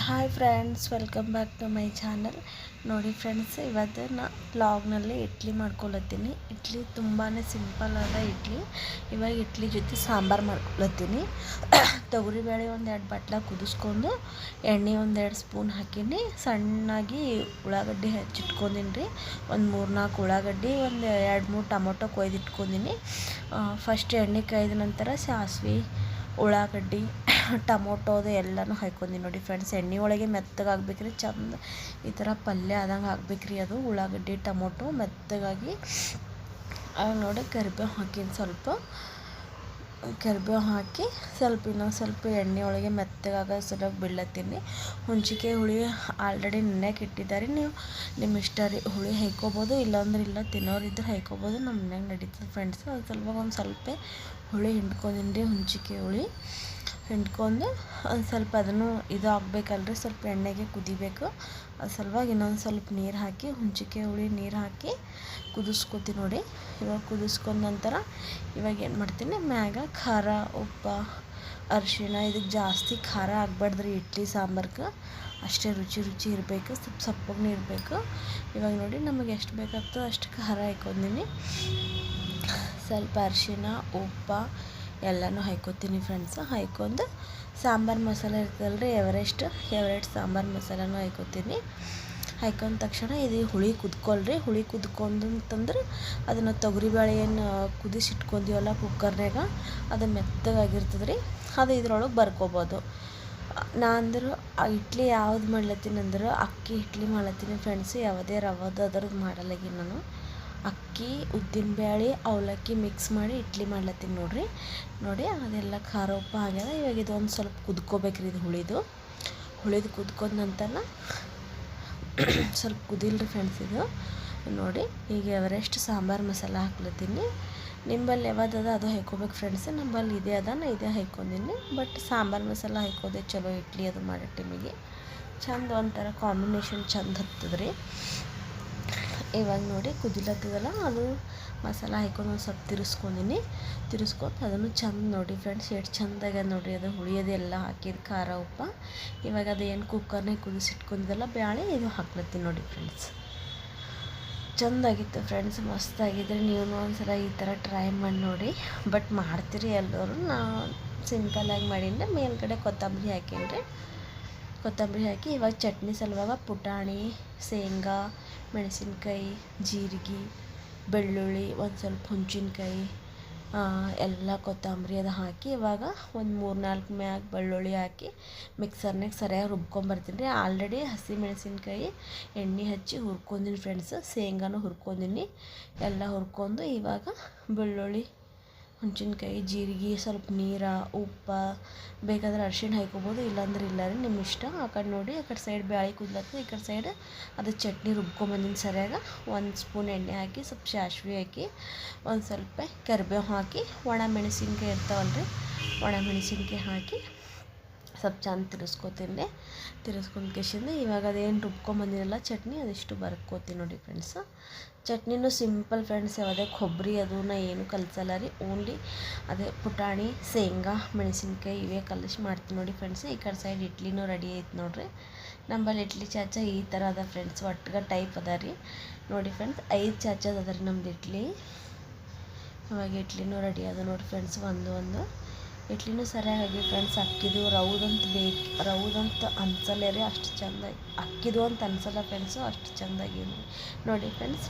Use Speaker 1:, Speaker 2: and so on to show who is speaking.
Speaker 1: Hi friends, welcome back to my channel. ನೋಡಿ friends, ಇವತ್ತು ನಾ ಬ್ಲಾಗ್ನಲ್ಲಿ ಇಡ್ಲಿ ಮಾಡ್ಕೊಳತ್ತೀನಿ. ಇಡ್ಲಿ ತುಂಬಾ ಸಿಂಪಲ್ ಆದ ಇಡ್ಲಿ. ಇವಾಗ ಇಡ್ಲಿ ಜೊತೆ ಸಾಂಬಾರು ಮಾಡ್ಕೊಳತ್ತೀನಿ. ತೊಗರಿಬೇಳೆ ಒಂದೆರಡು ಬಟ್ಲ ಕುದಿಸ್ಕೊಂಡು ಎಣ್ಣೆ ಒಂದೆರಡು ಸ್ಪೂನ್ ಹಾಕೀನಿ. ಸಣ್ಣಾಗಿ ಉಳ್ಳಾಗಡ್ಡಿ ಹೆಚ್ಚಿಟ್ಕೊಂಡಿನಿ ರೀ. ಒಂದು 3-4 ಉಳ್ಳಾಗಡ್ಡಿ, ಒಂದು 2-3 ಟೊಮೊಟೊ ಕೊಯ್ದಿಟ್ಕೊಂಡಿನಿ. ಫಸ್ಟ್ ಎಣ್ಣೆ ಕಾಯ್ದ ನಂತರ ಸಾಸಿವೆ, ಉಳ್ಳಾಗಡ್ಡಿ, ಟೊಮೊಟೊ ಅದು ಎಲ್ಲನೂ ಹಾಕ್ಕೊಂಡಿ. ನೋಡಿ ಫ್ರೆಂಡ್ಸ್, ಎಣ್ಣೆ ಒಳಗೆ ಮೆತ್ತಗೆ ಆಗ್ಬೇಕ್ರಿ. ಚಂದ ಈ ಥರ ಪಲ್ಯ ಆದಂಗೆ ಆಗ್ಬೇಕ್ರಿ. ಅದು ಉಳ್ಳಾಗಡ್ಡಿ ಟೊಮೊಟೊ ಮೆತ್ತಗಾಗಿ ನೋಡಿ. ಕರಿಬೇವು ಹಾಕಿನ ಸ್ವಲ್ಪ ಕರಿಬೇವು ಹಾಕಿ ಇನ್ನೊಂದು ಸ್ವಲ್ಪ ಎಣ್ಣೆ ಒಳಗೆ ಮೆತ್ತಗಾಗ ಸ್ವಲ್ಪ ಬಿಡ್ಲತ್ತೀನಿ. ಹುಂಚಿಕಾಯಿ ಹುಳಿ ಆಲ್ರೆಡಿ ನೆನೆಯಕ್ಕೆ ಇಟ್ಟಿದ್ದಾರೆ. ನೀವು ನಿಮ್ಮ ಇಷ್ಟ ರೀ, ಹುಳಿ ಹಾಕ್ಕೋಬೋದು, ಇಲ್ಲಾಂದ್ರೆ ಇಲ್ಲ. ತಿನ್ನೋರಿದ್ರೆ ಹಾಕ್ಕೋಬೋದು. ನಮ್ಮ ಮನ್ಯಾಗ ನಡೀತದೆ ಫ್ರೆಂಡ್ಸ್. ಒಂದು ಸ್ವಲ್ಪ ಹುಳಿ ಹಿಂಡ್ಕೊಂಡಿನಿ. ಹುಂಚಿಕಾಯಿ ಹುಳಿ ಹಿಂಡ್ಕೊಂಡು ಒಂದು ಸ್ವಲ್ಪ ಅದನ್ನು ಇದು ಆಗ್ಬೇಕಲ್ರಿ, ಸ್ವಲ್ಪ ಎಣ್ಣೆಗೆ ಕುದಿಬೇಕು. ಅದು ಸಲುವಾಗಿ ಇನ್ನೊಂದು ಸ್ವಲ್ಪ ನೀರು ಹಾಕಿ, ಹುಂಚಿಕಾಯಿ ಹುಳಿ ನೀರು ಹಾಕಿ ಕುದಿಸ್ಕೊತೀನಿ ನೋಡಿ. ಇವಾಗ ಕುದಿಸ್ಕೊಂಡ ನಂತರ ಇವಾಗ ಏನು ಮಾಡ್ತೀನಿ, ಮ್ಯಾಗ ಖಾರ, ಉಪ್ಪು, ಅರಿಶಿಣ. ಇದಕ್ಕೆ ಜಾಸ್ತಿ ಖಾರ ಆಗಬಾರ್ದ್ರಿ ಇಡ್ಲಿ ಸಾಂಬಾರ್ಗೆ. ಅಷ್ಟೇ ರುಚಿ ಇರಬೇಕು, ಸಪ್ಪಗೆ ಇರಬೇಕು. ಇವಾಗ ನೋಡಿ, ನಮಗೆ ಎಷ್ಟು ಬೇಕಾಗ್ತದೆ ಅಷ್ಟು ಖಾರ ಹಾಕ್ಕೊಂಡಿನಿ. ಸ್ವಲ್ಪ ಅರಿಶಿಣ, ಉಪ್ಪು ಎಲ್ಲನೂ ಹಾಕ್ಕೊತೀನಿ ಫ್ರೆಂಡ್ಸ್. ಹಾಕ್ಕೊಂಡು ಸಾಂಬಾರು ಮಸಾಲ ಇರ್ತದಲ್ರಿ, ಎವರೆಸ್ಟ್ ಸಾಂಬಾರು ಮಸಾಲನೂ ಹಾಕ್ಕೊತೀನಿ. ಹಾಕ್ಕೊಂಡ ತಕ್ಷಣ ಇದು ಹುಳಿ ಕುದ್ಕೊಳ್ರಿ. ಹುಳಿ ಕುದ್ಕೊಂಡಂತಂದ್ರೆ ಅದನ್ನು ತೊಗರಿಬೇಳೆ ಏನು ಕುದಿಸಿಟ್ಕೊಂತೀವಲ್ಲ ಕುಕ್ಕರ್ನಾಗ, ಅದು ಮೆತ್ತಗಾಗಿರ್ತದೆ ರೀ. ಅದು ಇದ್ರೊಳಗೆ ಬರ್ಕೋಬೋದು. ನಾ ಅಂದ್ರೆ ಇಡ್ಲಿ ಯಾವ್ದು ಮಾಡ್ಲತ್ತೀನಿ ಅಂದ್ರೆ ಅಕ್ಕಿ ಇಡ್ಲಿ ಮಾಡ್ಲತ್ತೀನಿ ಫ್ರೆಂಡ್ಸ್. ಯಾವುದೇ ರವಾದ ಅದರದ್ದು ಮಾಡಲಾಗಿ ನಾನು ಅಕ್ಕಿ, ಉದ್ದಿನಬೇಳೆ, ಅವಲಕ್ಕಿ ಮಿಕ್ಸ್ ಮಾಡಿ ಇಡ್ಲಿ ಮಾಡ್ಲತ್ತೀನಿ ನೋಡಿ. ಅದೆಲ್ಲ ಖಾರ ಉಪ್ಪು ಆಗ್ಯದ. ಇವಾಗ ಇದೊಂದು ಸ್ವಲ್ಪ ಕುದ್ಕೋಬೇಕ್ರಿ. ಇದು ಹುಳಿದು ಕುದ್ಕೊಂಡ ನಂತರ ಸ್ವಲ್ಪ ಕುದಿಲ್ರಿ ಫ್ರೆಂಡ್ಸ್. ಇದು ನೋಡಿ, ಈಗ ಎವರೆಸ್ಟ್ ಸಾಂಬಾರು ಮಸಾಲ ಹಾಕ್ಲತ್ತೀನಿ. ನಿಂಬಲ್ಲಿ ಯಾವ್ದದ ಅದು ಹಾಕ್ಕೋಬೇಕು ಫ್ರೆಂಡ್ಸ್. ನಂಬಲ್ಲಿ ಇದೇ ಅದ, ನಾ ಇದೇ ಹಾಕ್ಕೊಂಡಿನಿ. ಬಟ್ ಸಾಂಬಾರು ಮಸಾಲ ಹಾಕೋದೆ ಚಲೋ ಇಡ್ಲಿ ಅದು ಮಾಡೋ ಟೈಮಿಗೆ. ಚಂದ ಒಂಥರ ಕಾಂಬಿನೇಷನ್ ಚಂದ ಹತ್ತದ್ರಿ. ಇವಾಗ ನೋಡಿ ಕುದಿಲತ್ತದಲ್ಲ, ಅದು ಮಸಾಲ ಹಾಕ್ಕೊಂಡು ಒಂದು ಸ್ವಲ್ಪ ತಿರ್ಸ್ಕೊಂಡು ಅದನ್ನು ಚಂದ ನೋಡಿ ಫ್ರೆಂಡ್ಸ್. ಎಷ್ಟು ಚಂದಾಗ ನೋಡಿ, ಅದು ಹುಳಿಯೋದೆಲ್ಲ ಹಾಕಿದ ಖಾರ ಉಪ್ಪು. ಇವಾಗ ಅದು ಏನು ಕುಕ್ಕರ್ನಾಗ ಕುದಿಸಿಟ್ಕೊಂಡಿದ್ದಲ್ಲ ಬ್ಯಾಳೆ, ಇದು ಹಾಕ್ಲತ್ತೀನಿ ನೋಡಿ ಫ್ರೆಂಡ್ಸ್. ಚಂದಾಗಿತ್ತು ಫ್ರೆಂಡ್ಸ್, ಮಸ್ತಾಗಿದ್ರೆ ನೀವು ಒಂದ್ಸಲ ಈ ಥರ ಟ್ರೈ ಮಾಡಿ ನೋಡಿ. ಬಟ್ ಮಾಡ್ತೀರಿ ಎಲ್ಲರೂ. ನಾ ಸಿಂಪಲ್ಲಾಗಿ ಮಾಡೀನಿ. ಮೇಲ್ಗಡೆ ಕೊತ್ತಂಬರಿ ಹಾಕಿ ಇವಾಗ ಚಟ್ನಿ ಸಲುವಾಗ ಪುಟಾಣಿ, ಶೇಂಗಾ, ಮೆಣಸಿನ್ಕಾಯಿ, ಜೀರಿಗೆ, ಬೆಳ್ಳುಳ್ಳಿ, ಒಂದು ಸ್ವಲ್ಪ ಹುಂಚಿನ್ಕಾಯಿ, ಎಲ್ಲ ಕೊತ್ತಂಬರಿ ಅದು ಹಾಕಿ ಇವಾಗ ಒಂದು 3-4 ಮ್ಯಾಗ ಬೆಳ್ಳುಳ್ಳಿ ಹಾಕಿ ಮಿಕ್ಸರ್ನಾಗ ಸರಿಯಾಗಿ ರುಬ್ಕೊಂಬರ್ತೀನಿ ರೀ. ಆಲ್ರೆಡಿ ಹಸಿ ಮೆಣಸಿನ್ಕಾಯಿ ಎಣ್ಣೆ ಹಚ್ಚಿ ಹುರ್ಕೊಂಡಿನಿ ಫ್ರೆಂಡ್ಸ್. ಶೇಂಗಾನು ಹುರ್ಕೊಂಡಿನಿ. ಎಲ್ಲ ಹುರ್ಕೊಂಡು ಇವಾಗ ಬೆಳ್ಳುಳ್ಳಿ, ಹುಂಚಿನ್ಕಾಯಿ, ಜೀರಿಗೆ, ಸ್ವಲ್ಪ ನೀರು, ಉಪ್ಪು, ಬೇಕಾದ್ರೆ ಅರಿಶಿಣ ಹಾಕ್ಕೋಬೋದು, ಇಲ್ಲಾಂದ್ರೆ ಇಲ್ಲ ರೀ, ನಿಮ್ಮ ಇಷ್ಟ. ಆ ಕಡೆ ನೋಡಿ, ಆ ಕಡೆ ಸೈಡ್ ಬ್ಯಾಳೆ ಕುದ್ಲತ್ತದ, ಈ ಕಡೆ ಸೈಡ್ ಅದು ಚಟ್ನಿ ರುಬ್ಕೊಂಬಂದಿನ ಸರಿಯಾಗ 1 ಸ್ಪೂನ್ ಎಣ್ಣೆ ಹಾಕಿ, ಸ್ವಲ್ಪ ಸಾಸ್ವೆ ಹಾಕಿ, ಒಂದು ಸ್ವಲ್ಪ ಕರಿಬೇವು ಹಾಕಿ, ಒಣ ಮೆಣಸಿನ್ಕಾಯಿ ಇರ್ತಾವಲ್ರಿ, ಒಣ ಮೆಣಸಿನ್ಕಾಯಿ ಹಾಕಿ ಸ್ವಲ್ಪ ಚಂದ ತಿರ್ಸ್ಕೊಂಡು ಕೇಸಿಂದ ಇವಾಗ ಅದೇನು ರುಬ್ಕೊಂಬಂದಿರಲ್ಲ ಚಟ್ನಿ, ಅದಿಷ್ಟು ಬರ್ಕೋತೀನಿ ನೋಡಿ ಫ್ರೆಂಡ್ಸ್. ಚಟ್ನಿನೂ simple friends. ಯಾವುದೇ ಕೊಬ್ಬರಿ ಅದನ್ನ ಏನು ಕಲಸಲ್ಲ ರೀ. ಓನ್ಲಿ ಅದೇ ಪುಟಾಣಿ, ಶೇಂಗಾ, ಮೆಣಸಿನ್ಕಾಯಿ ಇವೇ ಕಲಿಸಿ ಮಾಡ್ತೀನಿ ನೋಡಿ ಫ್ರೆಂಡ್ಸ್. ಈ ಕಡೆ ಸೈಡ್ ಇಡ್ಲಿನೂ ರೆಡಿ ಐತೆ ನೋಡಿರಿ. ನಮ್ಮಲ್ಲಿ ಇಡ್ಲಿ ಚಾಚ ಈ ಥರ ಅದ ಫ್ರೆಂಡ್ಸ್. ಒಟ್ಟಿಗೆ ಟೈಪ್ ಅದ ರೀ ನೋಡಿ ಫ್ರೆಂಡ್ಸ್. 5 ಚಾಚದ ಅದ ರೀ ನಮ್ದು ಇಡ್ಲಿ. ಇವಾಗ ಇಡ್ಲಿನೂ ರೆಡಿ ಅದ ನೋಡಿ ಫ್ರೆಂಡ್ಸ್. ಒಂದು ಇಡ್ಲಿನೂ ಸರಿಯಾಗಿ ಫ್ರೆಂಡ್ಸ್. ಅಕ್ಕಿದು ರೌದಂತ ಅನ್ಸಲ್ಲ ರೀ, ಅಷ್ಟು ಚೆಂದ. ಅಕ್ಕಿದು ಅಂತ ಅನ್ಸಲ್ಲ ಫ್ರೆಂಡ್ಸು, ಅಷ್ಟು ಚೆಂದಾಗಿ ನೋಡಿ ಫ್ರೆಂಡ್ಸ್.